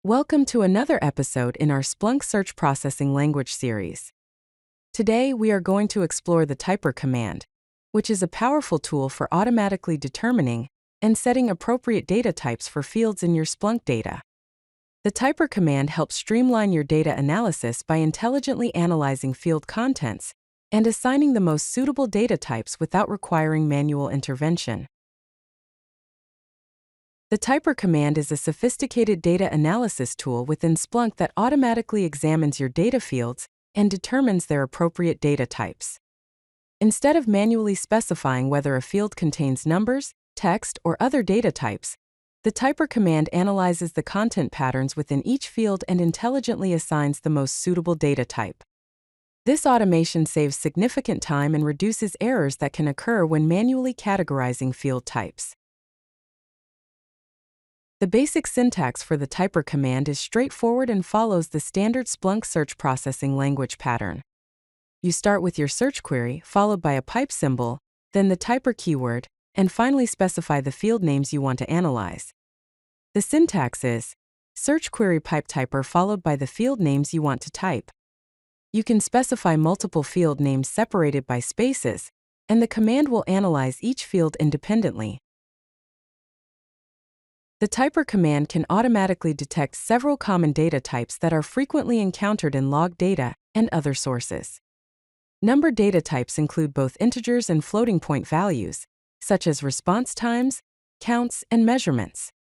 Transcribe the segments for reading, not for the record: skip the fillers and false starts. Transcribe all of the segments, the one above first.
Welcome to another episode in our Splunk Search Processing Language series. Today, we are going to explore the typer command, which is a powerful tool for automatically determining and setting appropriate data types for fields in your Splunk data. The typer command helps streamline your data analysis by intelligently analyzing field contents and assigning the most suitable data types without requiring manual intervention. The typer command is a sophisticated data analysis tool within Splunk that automatically examines your data fields and determines their appropriate data types. Instead of manually specifying whether a field contains numbers, text, or other data types, the typer command analyzes the content patterns within each field and intelligently assigns the most suitable data type. This automation saves significant time and reduces errors that can occur when manually categorizing field types. The basic syntax for the typer command is straightforward and follows the standard Splunk search processing language pattern. You start with your search query, followed by a pipe symbol, then the typer keyword, and finally specify the field names you want to analyze. The syntax is search query pipe typer followed by the field names you want to type. You can specify multiple field names separated by spaces, and the command will analyze each field independently. The typer command can automatically detect several common data types that are frequently encountered in log data and other sources. Numbered data types include both integers and floating point values, such as response times, counts, and measurements.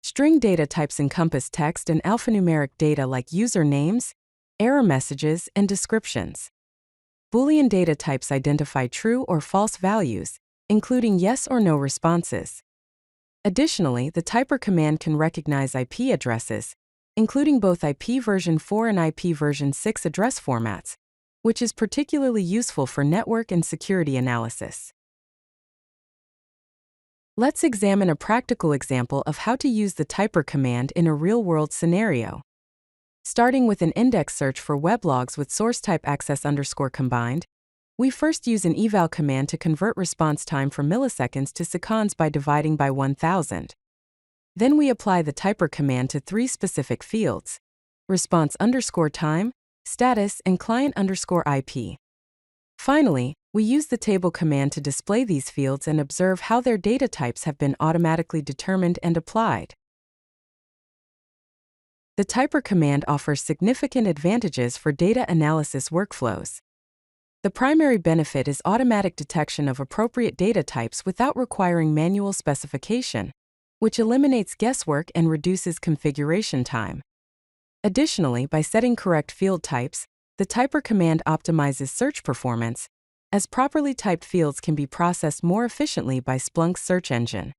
String data types encompass text and alphanumeric data like user names, error messages, and descriptions. Boolean data types identify true or false values, including yes or no responses. Additionally, the typer command can recognize IP addresses, including both IP version 4 and IP version 6 address formats, which is particularly useful for network and security analysis. Let's examine a practical example of how to use the typer command in a real-world scenario. Starting with an index search for weblogs with source type access_combined, we first use an eval command to convert response time from milliseconds to seconds by dividing by 1000. Then we apply the typer command to three specific fields: response_time, status, and client_IP. Finally, we use the table command to display these fields and observe how their data types have been automatically determined and applied. The typer command offers significant advantages for data analysis workflows. The primary benefit is automatic detection of appropriate data types without requiring manual specification, which eliminates guesswork and reduces configuration time. Additionally, by setting correct field types, the typer command optimizes search performance, as properly typed fields can be processed more efficiently by Splunk's search engine.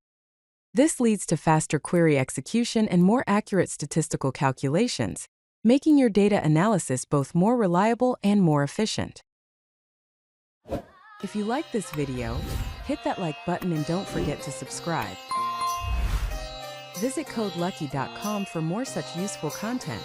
This leads to faster query execution and more accurate statistical calculations, making your data analysis both more reliable and more efficient. If you like this video, hit that like button and don't forget to subscribe. Visit codelucky.com for more such useful content.